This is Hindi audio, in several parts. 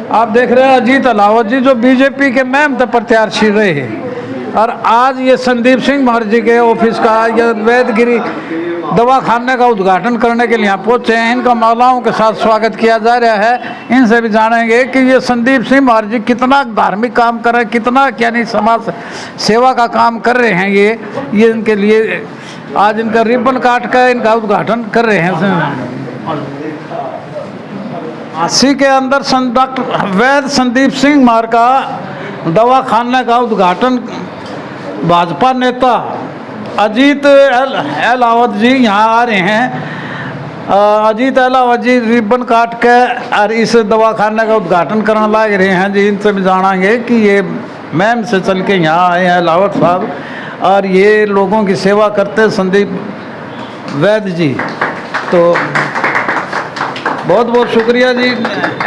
आप देख रहे हैं अजीत अलावत जी जो बीजेपी के मेहनत प्रत्याशी रहे हैं, और आज ये संदीप सिंह महाराज के ऑफिस का या वैदगिरी दवाखाने का उद्घाटन करने के लिए यहाँ पहुँचे हैं। इनका महिलाओं के साथ स्वागत किया जा रहा है। इनसे भी जानेंगे कि ये संदीप सिंह महाराज जी कितना धार्मिक काम कर रहे हैं, कितना यानी समाज सेवा का काम कर रहे हैं। ये इनके लिए आज इनका रिबन काट कर इनका उद्घाटन कर रहे हैं। अस्सी के अंदर डॉक्टर वैद संदीप सिंह मार का दवाखाने का उद्घाटन भाजपा नेता अजीत अलावत जी यहाँ आ रहे हैं। अजीत अलावत जी रिबन काट के और इस दवाखाने का उद्घाटन करने लग रहे हैं जी। इनसे भी जानेंगे कि ये मैम से चल के यहाँ आए हैं अलावत साहब, और ये लोगों की सेवा करते हैं संदीप वैद जी। तो बहुत बहुत शुक्रिया जी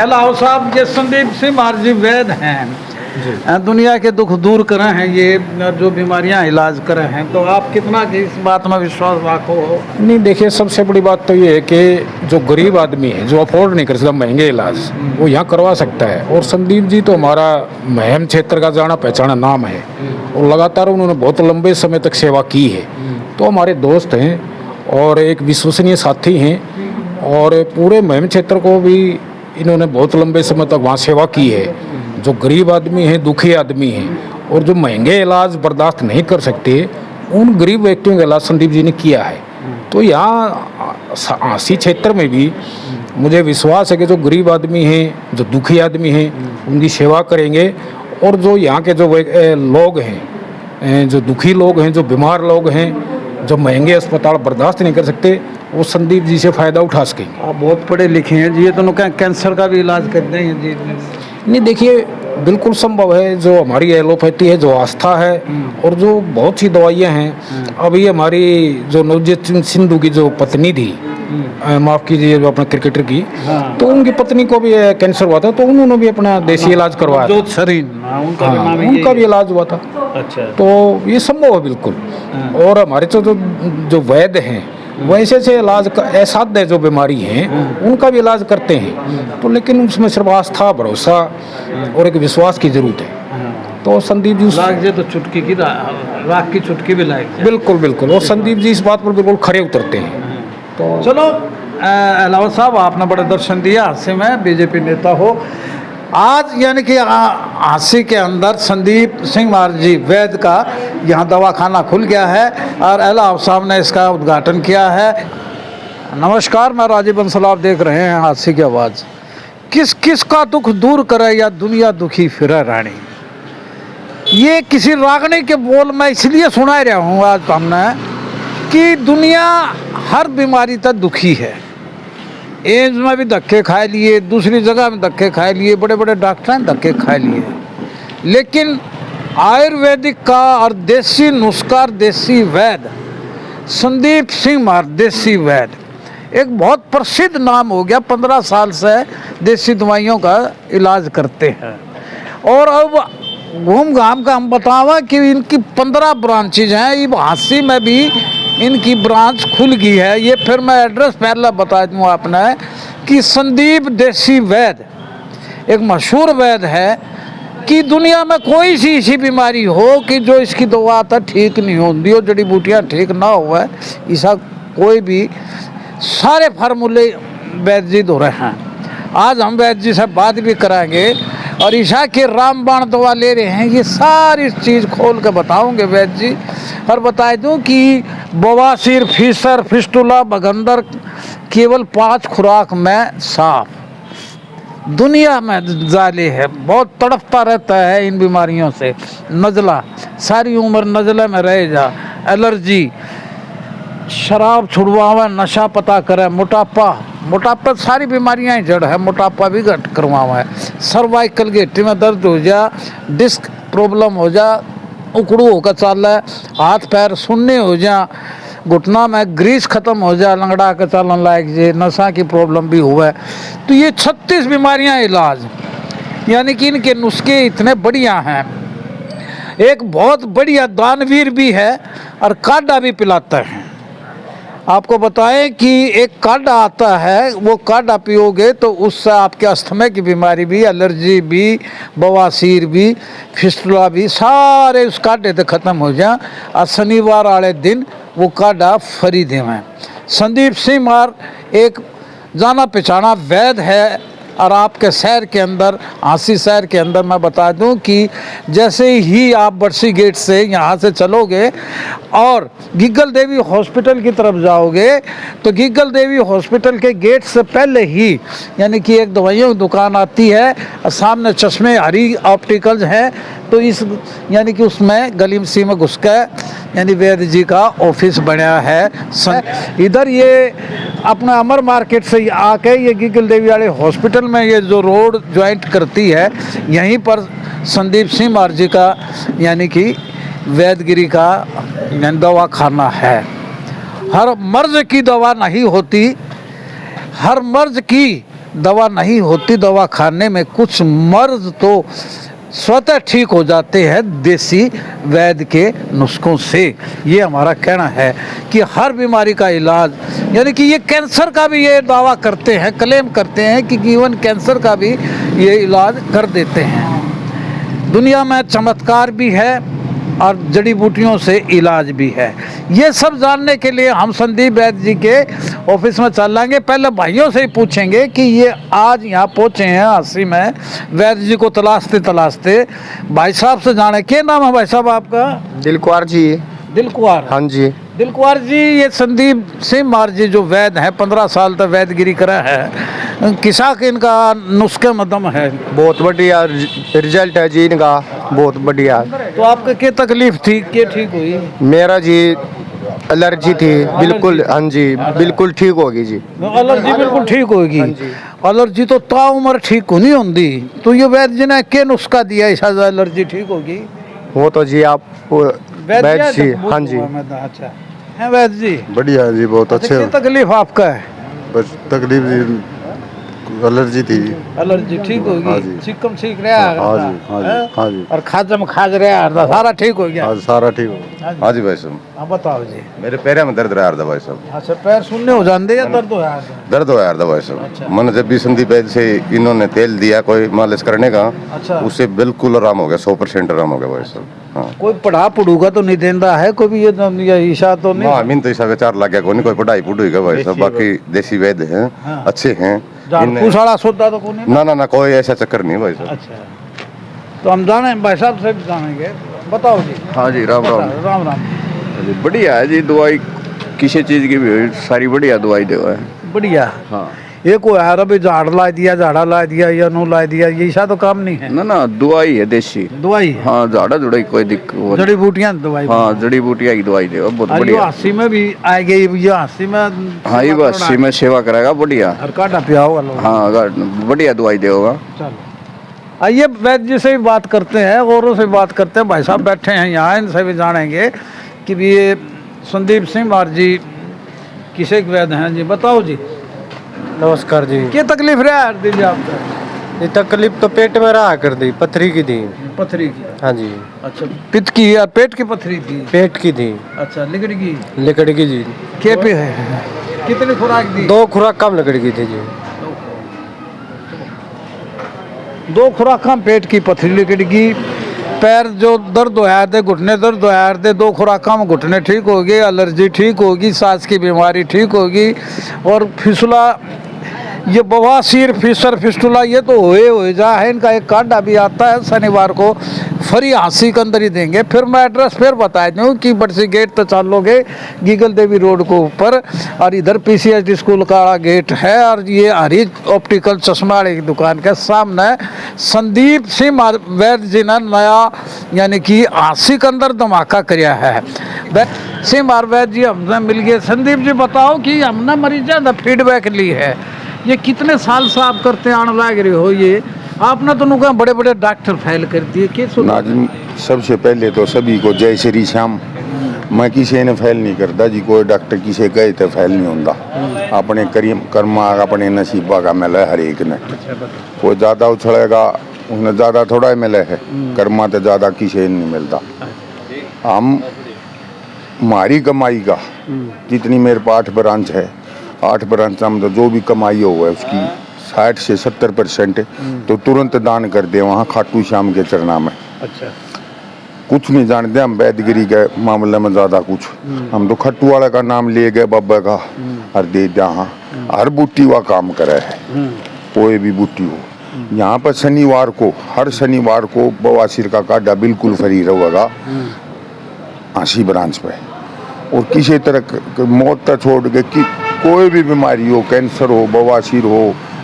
अलावत साहब। ये संदीप सिंह महाराज जी वैद हैं, दुनिया के दुख दूर करे हैं, ये जो बीमारियां इलाज करे हैं। तो आप कितना इस बात में विश्वास रखो? नहीं, देखिए सबसे बड़ी बात तो ये है कि जो गरीब आदमी है, जो अफोर्ड नहीं कर सकता महंगे इलाज, वो यहाँ करवा सकता है। और संदीप जी तो हमारा महम क्षेत्र का जाना पहचाना नाम है, और लगातार उन्होंने बहुत लंबे समय तक सेवा की है। तो हमारे दोस्त हैं और एक विश्वसनीय साथी हैं, और पूरे महम क्षेत्र को भी इन्होंने बहुत लंबे समय तक वहाँ सेवा की है। जो गरीब आदमी हैं, दुखी आदमी हैं, और जो महंगे इलाज बर्दाश्त नहीं कर सकते, उन गरीब व्यक्तियों का इलाज संदीप जी ने किया है। तो यहाँ आसी क्षेत्र में भी मुझे विश्वास है कि जो गरीब आदमी हैं, जो दुखी आदमी हैं, उनकी सेवा करेंगे। और जो यहाँ के जो लोग हैं, जो दुखी लोग हैं, जो बीमार लोग हैं, जो महंगे अस्पताल बर्दाश्त नहीं कर सकते, वो संदीप जी से फ़ायदा उठा सकेंगे। आप बहुत पढ़े लिखे हैं जी, ये तो कैंसर का भी इलाज करते हैं जी? नहीं, देखिए बिल्कुल संभव है। जो हमारी एलोपैथी है, जो आस्था है, और जो बहुत सी दवाइयाँ हैं। अभी हमारी जो नवजोत सिंधु की जो पत्नी थी, माफ़ कीजिए, जो अपना क्रिकेटर की, तो उनकी पत्नी को भी कैंसर हुआ था, तो उन्होंने भी अपना देसी इलाज करवाया था। उनका भी इलाज हुआ था। अच्छा, तो ये संभव है बिल्कुल। और हमारे तो जो वैद्य हैं, वैसे से इलाज का असाध्य जो बीमारी हैं, उनका भी इलाज करते हैं। तो लेकिन उसमें सिर्फ आस्था, भरोसा और एक विश्वास की जरूरत है। तो संदीप जी तो चुटकी की राख की चुटकी भी लायक। बिल्कुल बिल्कुल, और संदीप जी इस बात पर बिल्कुल खरे उतरते हैं। तो चलो अलावत साहब, आपने बड़ा दर्शन दिया। हास्य में बीजेपी नेता हो आज, यानी कि हास्य के अंदर संदीप सिंह महाराज जी वैद्य का यहाँ दवाखाना खुल गया है, और अलावत साहब ने इसका उद्घाटन किया है। नमस्कार, मैं राजीव बंसल, आप देख रहे हैं हास्य की आवाज़। किस किस का दुख दूर करे या दुनिया दुखी फिरे रानी, ये किसी रागनी के बोल में इसलिए सुना रहा हूँ आज हमने कि दुनिया हर बीमारी तक दुखी है। एम्स में भी धक्के खाए लिए, दूसरी जगह में धक्के खाए लिए, बड़े बड़े डॉक्टर ने धक्के खाए लिए, लेकिन आयुर्वेदिक का और देसी नुस्खा, देसी वैद्य संदीप सिंह महाराज देसी वैद्य एक बहुत प्रसिद्ध नाम हो गया। 15 साल से देसी दवाइयों का इलाज करते हैं। और अब घूम घाम का हम बतावा कि इनकी 15 ब्रांचेज हैं। ये हास्य में भी इनकी ब्रांच खुल गई है। ये फिर मैं एड्रेस पहले बता दूँ आपने कि संदीप देसी वैद्य एक मशहूर वैद्य है कि दुनिया में कोई सी ऐसी बीमारी हो कि जो इसकी दवा तक ठीक नहीं होती हो, जड़ी बूटियाँ ठीक ना हो, ऐसा कोई भी सारे फार्मूले वैद्य जी दो रहे हैं। आज हम वैद्य जी से बात भी कराएंगे और ईशा के रामबाण दवा ले रहे हैं। ये सारी चीज़ खोल के बताऊंगे वैद्य जी। और बता दूं कि बवासीर, फीसर, फिस्टुला, भगंदर केवल 5 खुराक में साफ। दुनिया में जाले है, बहुत तड़पता रहता है इन बीमारियों से। नज़ला, सारी उम्र नज़ले में रह जा। एलर्जी, शराब छुड़वावे, नशा पता करे। मोटापा सारी बीमारियां ही जड़ है, मोटापा भी घट करवावा है। सर्वाइकल गेटी में दर्द हो जा, डिस्क प्रॉब्लम हो जा, उकड़ू होकर चल है, हाथ पैर सुन्ने हो जा, घुटना में ग्रीस खत्म हो जा, लंगड़ा के चलन लायक जे, नशा की प्रॉब्लम भी हुआ। तो ये 36 बीमारियां इलाज, यानी कि इनके नुस्खे इतने बढ़िया हैं। एक बहुत बढ़िया दानवीर भी है और काढ़ा भी पिलाता है। आपको बताएं कि एक काढ़ा आता है, वो काढ़ा पियोगे तो उससे आपके अस्थमा की बीमारी भी, एलर्जी भी, बवासीर भी, फिस्टुला भी सारे उस काढ़े से ख़त्म हो जाए। और शनिवार वाले दिन वो काढ़ा फ्री देवें। संदीप सिंह मार एक जाना पहचाना वैद्य है। और आपके शहर के अंदर, हांसी शहर के अंदर मैं बता दूं कि जैसे ही आप बरसी गेट से यहाँ से चलोगे और गिग्गल देवी हॉस्पिटल की तरफ जाओगे तो गिग्गल देवी हॉस्पिटल के गेट से पहले ही यानी कि एक दवाइयों की दुकान आती है और सामने चश्मे हरी ऑप्टिकल्स हैं। तो इस यानी कि उसमें गली सी में घुस के यानी वैद्य जी का ऑफिस बना है। इधर ये अपना अमर मार्केट से आके ये गिग्गल देवी वाले हॉस्पिटल में ये जो रोड ज्वाइंट करती है, यहीं पर संदीप सिंह मार जी का यानी कि वैद्यगिरी का दवा खाना है। हर मर्ज की दवा नहीं होती, हर मर्ज की दवा नहीं होती, दवा खाने में कुछ मर्ज तो स्वतः ठीक हो जाते हैं देसी वैद्य के नुस्खों से। ये हमारा कहना है कि हर बीमारी का इलाज, यानी कि ये कैंसर का भी ये दावा करते हैं, क्लेम करते हैं कि इवन कैंसर का भी ये इलाज कर देते हैं। दुनिया में चमत्कार भी है और जड़ी बूटियों से इलाज भी है। ये सब जानने के लिए हम संदीप वैद्य जी के ऑफिस में चलेंगे। पहले भाइयों से ही पूछेंगे कि ये आज यहाँ पहुँचे हैं हांसी में वैद्य जी को तलाशते तलाशते। भाई साहब से जाने, क्या नाम है भाई साहब आपका? दिलकुआर जी। दिलकुआर? हाँ जी। दिलकुआर जी, ये संदीप सिंह मार जी जो वैद्य हैं, 15 साल तक वैद्यगिरी करा है, किसा के इनका नुस्खे में दम है? बहुत बढ़िया रिजल्ट है जी इनका, बहुत बढ़िया। तो आपको क्या तकलीफ थी, क्या ठीक हुई? मेरा जी एलर्जी थी, बिल्कुल। हाँ जी, बिल्कुल ठीक होगी जी। एलर्जी बिल्कुल ठीक होगी। एलर्जी तो ताउम्र ठीक नहीं होती, तो ये वैद्य जी ने क्या नुस्खा दिया ऐसा एलर्जी ठीक होगी? वो तो जी आप वैद्य जी। हाँ जी। अच्छा है वैद्य जी, बढ़िया है जी, बहुत अच्छे। क्या तकलीफ आपका है? बस तकलीफ जी एलर्जी थी। एलर्जी ठीक हाँ होगी, जी। सिक्कम ठीक रहा? हाँ जी, हाँ जी, हाँ जी। और खाजम खाज रहा था, सारा ठीक हो गया? आज सारा ठीक हो। हाँ जी भाई साहब, हाँ बताओ जी। मेरे पैर में दर्द रहा था भाई साहब। अच्छा, पैर सुनने हो जाते या दर्द हो यार? दर्द हो यार था भाई साहब। अच्छा। मैंने जब भी संदीप वैद्य से इन्होंने तेल दिया कोई मालिश करने का, अच्छा। उससे बिल्कुल आराम हो गया, 100% आराम हो गया भाई साहब। हाँ कोई पढ़ा पढ़ूगा तो नहीं देता है कोई भी, ये ईशा तो नहीं? हाँ, मीन तो इसा 4 लाख गया, कोई पढ़ाई पुढ़ाई का भाई साहब। बाकी देसी वैद्य हैं, हाँ। अच्छे हैं। पूछाड़ा सोता तो कोई नहीं? ना कोई ऐसा चक्कर नहीं भाई साहब। अच्छा, तो हम जाने भाई साहब से भी जानेंगे। बताओ जी। हाँ जी, राम राम। राम राम। बढ़िया है जी, दवाई किसी चीज़ की भी सारी बढ़िया दवाई देवा है। बढ़िया। हाँ, ये कोई है अभी झाड़ ला दिया, झाड़ा ला दिया या नू ला दिया, ये ऐसा तो काम नहीं है। ना दवाई है देसी। दवाई है? हाँ, झाड़ा जुड़ाई कोई दिक्कत। जड़ी बूटियां दवाई? हाँ, जड़ी बूटिया की दवाई देवा, बहुत अरे बढ़िया। हांसी में भी आ गई, ये हांसी में। हाँ, ये बस में सेवा करेगा बढ़िया। और काटा पिया होगा लोग। हाँ, बढ़िया दवाई देगा। चलो आइए वैद्य जी से भी बात करते हैं, औरों से बात करते हैं। भाई साहब बैठे हैं यहाँ, इनसे भी जानेंगे कि भी ये संदीप सिंह मार जी किसे वैद्य हैं जी? बताओ जी। नमस्कार जी। क्या तकलीफ रहा है दीजिए आपका? ये तकलीफ तो पेट में रहा कर दी, पथरी की थी। पथरी की? हाँ जी। अच्छा, पित्त की या पेट की पथरी थी? पेट की थी। अच्छा, लिकड़ की? लिकड़ की जी। क्या पे है, कितनी खुराक दी? 2 खुराक कम लिकड़ की थी जी। 2 खुराक कम, पेट की पथरी लिकड़ की, पैर जो दर्द होया थे, घुटने दर्द होया थे, 2 खुराक कम, घुटने ठीक होगी, एलर्जी ठीक होगी, सांस की बीमारी ठीक होगी। और फिसला, ये बवासीर, फिसर, फिस्टुला ये तो होए जा है। इनका एक काढ़ा भी आता है, शनिवार को फ्री हांसी के अंदर ही देंगे। फिर मैं एड्रेस फिर बता दूँ कि बरसी गेट तो चलोगे गिग्गल देवी रोड को ऊपर, और इधर PCHD स्कूल का गेट है, और ये हरी ऑप्टिकल चश्मा वाले की दुकान के सामने संदीप सिंह वैद्य जी ने नया यानी कि हांसी के अंदर धमाका कराया है। सिंह वैद्य जी हमने मिल गए। संदीप जी बताओ कि हमने मरीजा ने फीडबैक ली है, ये कितने साल से आप करते आने लग रहे हो? ये आपने तो नुका बड़े बड़े डॉक्टर फैल कर दिए, क्या सुना? नाज़िम, सबसे पहले तो सभी को जय श्री श्याम। मैं किसी ने फैल नहीं करता जी, कोई डॉक्टर किसी कहे तो फैल नहीं होता। अपने कर्मा अपने नसीबा का मिला हर एक ने। कोई ज़्यादा उछलेगा उसने ज़्यादा थोड़ा मिला है, कर्मा तो ज़्यादा किसी नहीं मिलता। हम हमारी कमाई का जितनी मेरे पास 8 ब्रांच है, 8 ब्रांच में तो जो भी कमाई हो है उसकी 60 से 70% तो तुरंत दान कर दे वहाँ खाटू श्याम के चरणा में। अच्छा। कुछ नहीं जानते हम वैदगिरी के मामले में ज़्यादा कुछ, हम तो खट्टू वाले का नाम ले गए बाबा का और दे दिया। हाँ, हर बूटी हुआ काम करे है, कोई भी बूटी हो। यहाँ पर शनिवार को, हर शनिवार को बवासीर का काढ़ा बिल्कुल फ्री रहेगा 80 ब्रांच पे। और किसी तरह मौत तक छोड़ के कि कोई भी बीमारी हो, कैंसर हो, बवासीर हो,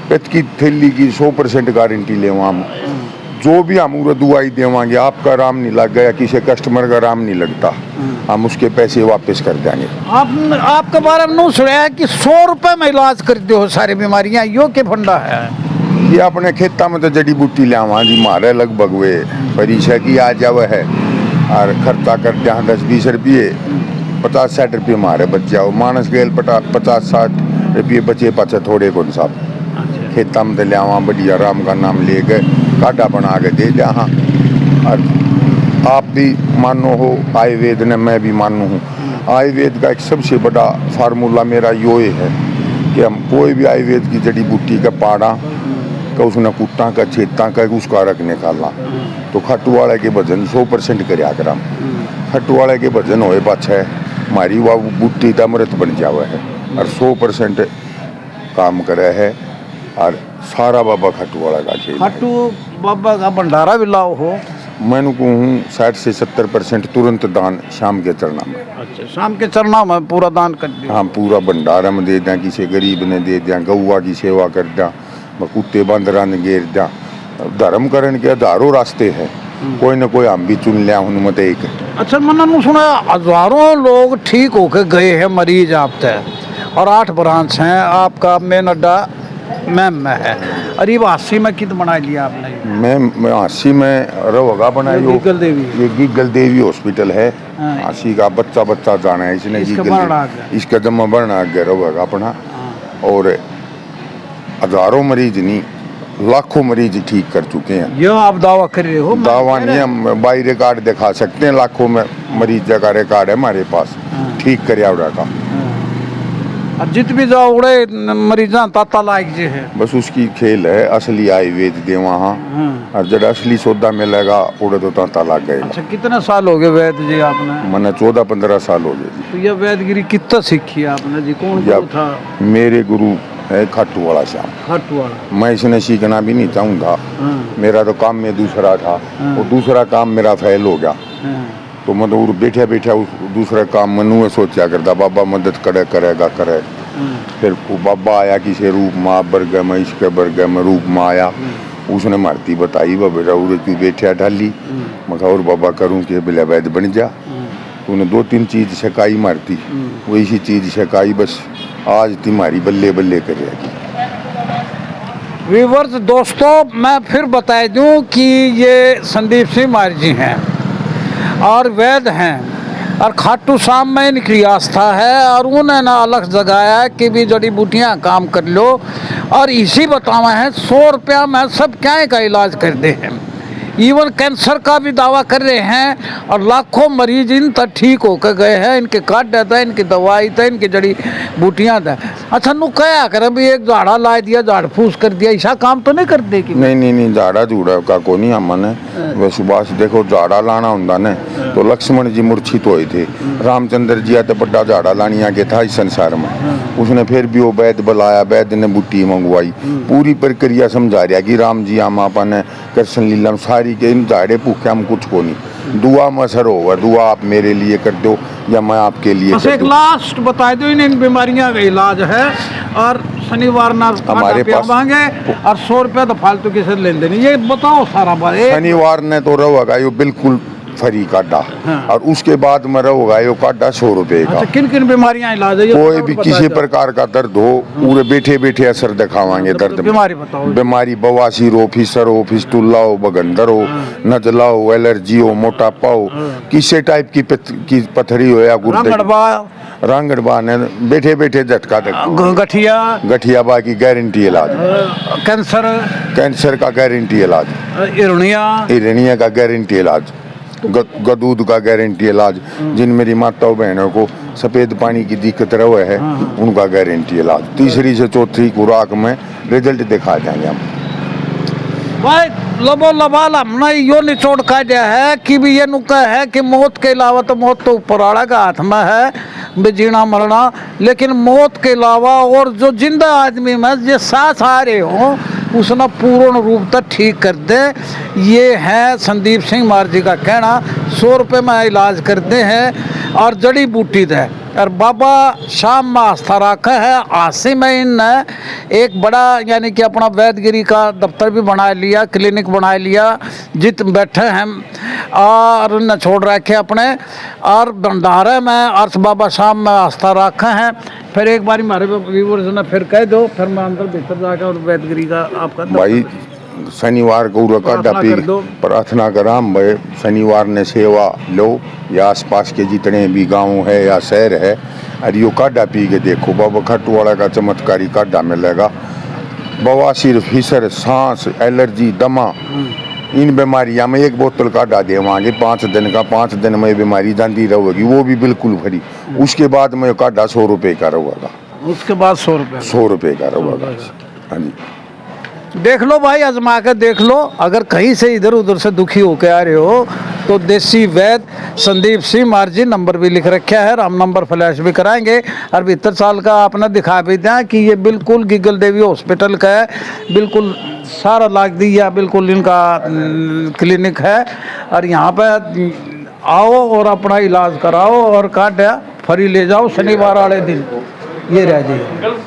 पेट की थैली की 100% गारंटी ले हम। जो भी हम उन्हें दवाई देवांगे, आपका आराम नहीं लग गया, किसी कस्टमर का आराम नहीं लगता, हम उसके पैसे वापस कर देंगे। आपके बारे में नहीं सुना है कि 100 रुपए में इलाज करते हो सारी बीमारियां, यो के फंडा है? ये अपने खेता में तो जड़ी बूटी लियावा जी, मारे लगभग वे परीक्षा की आ जावे है और खर्चा करते हैं 10-20 रुपये, 50-60 रुपये मारे बच जाओ। मानस गेल 50-60 रुपये बचे पाचे थोड़े कौन साहब खेता में तो लियावा, बढ़िया राम का नाम ले गए काढ़ा बना के दे दिया। हाँ, और आप भी मानो हो आयुर्वेद ने, मैं भी मानू हूँ। आयुर्वेद का एक सबसे बड़ा फार्मूला मेरा यो है कि हम कोई भी आयुर्वेद की जड़ी बूटी का पाड़ा का उसने कुट्टा का छेता का उसका रख निकाला तो खट्टू वाले के वजन 100% करया कर। खट्टू वाले के वजन होए पाछे हमारी वह बूटी का अमृत बन जावे है और 100% काम करे है। और सारा बाबा खट्टू वाला का खेल। खट्टू बाबा का भंडारा भी लाओ हो? मैंने कहूँ 60 से 70% तुरंत दान शाम के चरणा में। अच्छा, शाम के चरणा में पूरा दान कर दिया? हाँ, पूरा भंडारा में दे दें, किसी गरीब ने दे दें, गौवा की सेवा कर दें, कुत्ते बंदरा ने घेर दें। धर्म करण के हजारों रास्ते हैं, कोई ना कोई हम भी चुन लिया उनमें तो एक। अच्छा, मैंने सुना हजारों लोग ठीक होके गए हैं मरीज आप तय, और 8 ब्रांच हैं, आपका मेन अड्डा मैम में है। अरे 80 में कित बना लिया आपने? मैं 80 में रवगा बनाई हो। गिग्गल देवी, ये गिग्गल देवी हॉस्पिटल है। हाँ। 80 का बच्चा जाना है इसने, इसका जमा बढ़ना गया रवगा अपना। और हजारों मरीज नहीं, लाखों मरीज ठीक कर चुके हैं। ये आप दावा कर रहे हो? दावा नहीं, हम बाई रिकॉर्ड दिखा सकते हैं, लाखों में मरीज का रिकॉर्ड है हमारे पास ठीक कर का। अब जित भी जाओ उड़े मरीजा ताता लायक जे है, बस उसकी खेल है। असली आयुर्वेद दे वहाँ और जब असली सौदा मिलेगा उड़े तो तांता लग गए। अच्छा, कितने साल हो गए वैद्य जी आपने? मैंने 14-15 साल हो गए जी। तो ये वैदगिरी कितना सीखी आपने जी? कौन गुरु था? मेरे गुरु है खाटू वाला श्याम। खाटू वाला? मैं इसने सीखना भी नहीं चाहूँगा, मेरा तो काम में दूसरा था, और दूसरा काम मेरा फेल हो गया। तो मैं तो बैठा उस दूसरे काम में सोचा करता बाबा मदद करेगा। फिर वो बाबा आया किसी रूप में, बरगे में, इसके बरगे में रूप में आया, उसने मारती बताई बा बेटा उरे तू बैठा ढाली। मैं कहा और बाबा करूँ कि बिला वैद बन जा। तूने 2-3 चीज़ सिखाई मारती, वही सी चीज़ सिखाई, बस आज तुम्हारी बल्ले बल्ले करेगी। व्यूअर्स दोस्तों, मैं फिर बता दूं कि ये संदीप सिंह मार जी हैं और वैद्य हैं, और खाटू श्याम में इनकी आस्था है, और उन्होंने ना अलग जगाया कि भी जड़ी बूटियाँ काम कर लो, और इसी बतावा है 100 रुपया में सब क्या का इलाज कर दे हैं। इवन कैंसर का भी दावा कर रहे हैं, और लाखों मरीज इन तक ठीक होकर गए हैं। इनके काट देता है, इनकी दवाई था, इनकी जड़ी बूटियाँ था। अच्छा, नु क्या कर अभी एक झाड़ा ला दिया, झाड़ फूस कर दिया, ऐसा काम तो नहीं करते कि? नहीं, झाड़ा झूड़ा का को नहीं हमने। वह सुबह देखो झाड़ा लाना होंगे न तो लक्ष्मण जी मूर्छित हुए थे, रामचंद्र जी आते बड़ा झाड़ा लानी आगे था इस संसार में। उसने फिर भी वो वैद्य बुलाया, वैद्य ने बूटी मंगवाई, पूरी प्रक्रिया समझा रहा कि राम जी हम आपने कृष्ण लीला सारी के इन झाड़े भूखे हम कुछ को नहीं। दुआ में असर होगा, दुआ आप मेरे लिए कर दो या मैं आपके लिए कर एक दूं। लास्ट बता दो, इन बीमारियां का इलाज है, और शनिवार ना हमारे पास मांगे, और 100 रुपया तो फालतू के से लेन देन, ये बताओ सारा बात। शनिवार ने तो रहोगा यो बिल्कुल फ्री काटा, और उसके बाद में रहोगा यो काटा 100 रुपए का। अच्छा, किन किन बीमारियां इलाज है? कोई भी किसी प्रकार का दर्द हो, पूरे बैठे असर दिखावांगे। दर्द बीमारी बताओ। बीमारी बवासीर हो, फिसर हो, फिस्टुला हो, बगंदर हो, नजला हो, एलर्जी हो, मोटापा हो, किसी टाइप की पथरी हो या गुर्दे रांगड़बा ने बैठे झटका गठिया बा की गारंटी इलाज। कैंसर का गारंटी इलाज। इरनिया का गारंटी इलाज। गदूद का गारंटी इलाज, जिन मेरी माताओं बहनों को सफ़ेद पानी की दिक्कत रहे है उनका गारंटी इलाज, तीसरी से चौथी खुराक में रिजल्ट दिखा देंगे हम। भाई लबो लबाल हमने यो निचोड़ का दिया है कि भी ये नुका है कि मौत के अलावा तो मौत तो ऊपर वाला का हाथ में है, भी जीना मरना, लेकिन मौत के अलावा और जो जिंदा आदमी में जो सांस आ रहे हो उसने पूर्ण रूप तक ठीक कर दे। ये है संदीप सिंह मार जी का कहना। 100 रुपये में इलाज करते हैं और जड़ी बूटी दे, और बाबा शाम में आस्था रखा है। आसी में इन एक बड़ा यानी कि अपना वैदगिरी का दफ्तर भी बना लिया, क्लिनिक बना लिया, जित बैठे हैं और न छोड़ रखे अपने, और भंडारे में अर्थ बाबा शाम में आस्था रखा है। फिर एक बार हमारे व्यूवर्स ने फिर कह दो, फिर मैं अंदर भीतर जाकर और वैदगिरी का आपका भाई शनिवार को काटा पी प्रार्थना कराम भाई, शनिवार ने सेवा लो, या आसपास के जितने भी गांव है या शहर है, और यो काढ़ा पी के देखो, बाबा खटवाड़ा का चमत्कारी काढ़ा मिलेगा। बवासीर, फिसर, सांस, एलर्जी, दमा, इन बीमारियां में एक बोतल काढ़ा देवांगे 5 दिन का, 5 दिन में बीमारी जाती रहेगी, वो भी बिल्कुल फ्री। उसके बाद में काढ़ा 100 रुपये का रहेगा, उसके बाद 100 रुपये का रहेगा। हाँ जी, देख लो भाई, आजमा कर देख लो। अगर कहीं से इधर उधर से दुखी होकर आ रहे हो तो देसी वैद्य संदीप सिंह मार जी, नंबर भी लिख रखा है, हम नंबर फ्लैश भी कराएंगे। और 72 साल का आपने दिखा भी दिया कि ये बिल्कुल गिगल देवी हॉस्पिटल का है, बिल्कुल सारा लाग दिया, बिल्कुल इनका क्लिनिक है। और यहाँ पे आओ और अपना इलाज कराओ और काटा फ्री ले जाओ शनिवार वाले दिन। ये रह जाइए,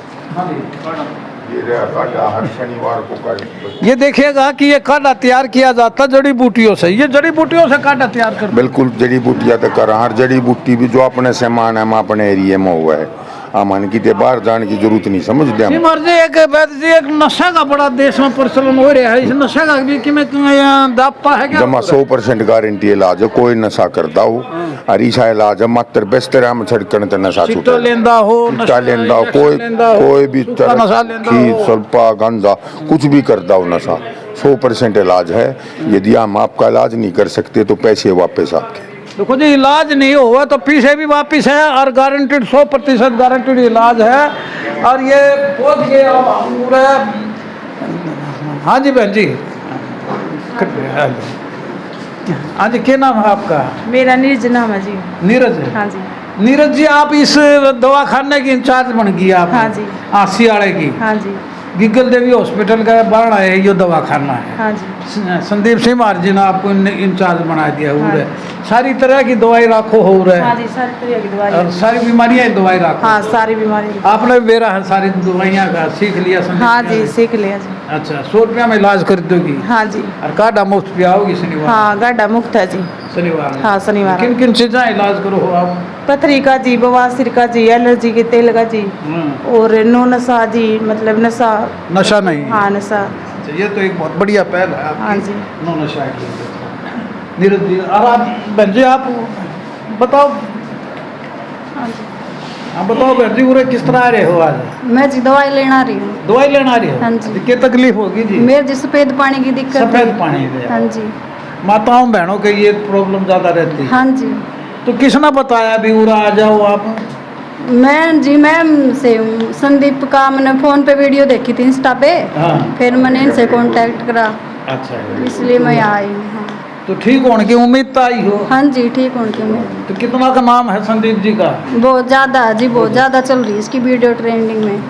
हर शनिवार को ये देखिएगा कि ये काढ़ा तैयार किया जाता जड़ी बूटियों से। ये जड़ी बूटियों से काढ़ा तैयार कर, बिल्कुल जड़ी बूटियाँ तो कर, हर जड़ी बूटी भी जो अपने सामान है हम अपने एरिया में हुआ है, अमान की बाहर जाने की जरूरत नहीं, समझ दे हम। जी एक वैद्य जी, एक नशा का बड़ा देश में प्रचलन हो रहा है, इस नशा का भी कि दापा है क्या? जमा 100% गारंटी इलाज है, कोई नशा करता हो और ऐसा इलाज है मात्र बिस्तर में छड़कन तो नशा चिट्टा लेंदा हो, चिट्टा लेंदा हो, कोई भी तरह सल्पा गंजा कुछ भी करता हो नशा, 100% इलाज है। यदि हम आपका इलाज नहीं कर सकते तो पैसे वापस आपके। देखो जी, इलाज नहीं हुआ तो पीछे भी वापिस है, और गारंटेड 100% गारंटेड इलाज है। और ये पहुंच गया पूरा। हाँ जी बहन जी, हाँ जी, क्या नाम है आपका? मेरा नीरज नाम है जी। नीरज है? हाँ जी। नीरज जी, आप इस दवाखाने की इंचार्ज बन गई आप? हाँ जी। आसी वाले की? हाँ जी। गिगल देवी हॉस्पिटल का बना है ये दवाखाना है। हाँ जी। संदीप सिंह मार जी ने आपको इंचार्ज बना दिया हुआ है। हाँ। सारी तरह की दवाई रखो हो रहा है? हाँ जी, सारी तरह की दवाई, और सारी बीमारियां की दवाई रखो? हाँ, सारी बीमारी। आपने बेरा है सारी दवाइयां का सीख लिया? हाँ जी, सीख लिया जी। अच्छा, 100 रुपया में इलाज कर दोगी? हाँ जी। और काढ़ा मुफ्त पियाओगी शनिवार? हाँ, गाढ़ा मुफ्त है जी शनिवार? हाँ, शनिवार। किन किन चीज़ें इलाज करो हो आप? पथरी का जी, बवासीर का जी, एलर्जी के तेल का जी, और नो नशा जी, मतलब नशा। नशा नहीं? हाँ, नशा। ये तो एक बहुत बढ़िया पहल है आपकी। हाँ जी। नो नशा की। नीरज जी, और आप बहन जी आप बताओ। हाँ जी। आप बताओ बहन जी, पूरे किस तरह आ रहे हो आज? मैं जी दवाई लेना आ रही हूँ। दवाई लेना आ रही हो? हाँ जी। क्या तकलीफ होगी जी? मेरे जी सफेद पानी की दिक्कत है। सफेद पानी है? हाँ जी। माताओं बहनों के ये प्रॉब्लम ज़्यादा रहती है? हाँ जी। तो किसने बताया भी पूरा आ जाओ आप? मैं जी मैम से संदीप का मैंने फ़ोन पे वीडियो देखी थी इंस्टा पे। हाँ। फिर मैंने इनसे कांटेक्ट करा, अच्छा, इसलिए मैं यहाँ आई हूँ। हाँ। तो ठीक होने की उम्मीद तो आई हो? हाँ जी, ठीक हूँ उनकी मैं। तो कितना का नाम है संदीप जी का? बहुत ज़्यादा जी, बहुत ज़्यादा चल रही है इसकी वीडियो ट्रेंडिंग में।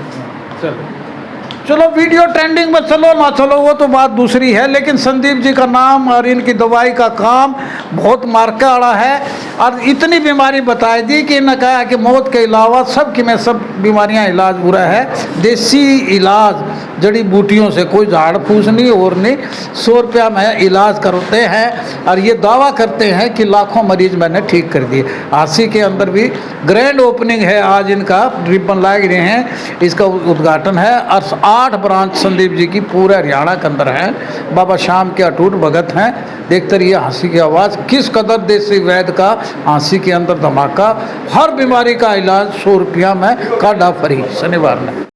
चलो वीडियो ट्रेंडिंग में चलो ना चलो वो तो बात दूसरी है, लेकिन संदीप जी का नाम और इनकी दवाई का काम बहुत मार्का वाला है। और इतनी बीमारी बताई दी कि इन्होंने कहा कि मौत के अलावा सब की में सब बीमारियां इलाज बुरा है। देसी इलाज जड़ी बूटियों से, कोई झाड़ फूस नहीं और नहीं, 100 रुपया में इलाज करते हैं। और ये दावा करते हैं कि लाखों मरीज मैंने ठीक कर दिए। आसी के अंदर भी ग्रैंड ओपनिंग है आज, इनका रिबन लाग रहे हैं, इसका उद्घाटन है। और 8 ब्रांच संदीप जी की पूरे हरियाणा के अंदर है। बाबा शाम के अटूट भगत हैं। देखते रहिए हंसी की आवाज़। किस कदर देसी वैद्य का हंसी के अंदर धमाका। हर बीमारी का इलाज 100 रुपया में काढ़ा फ्री शनिवार में।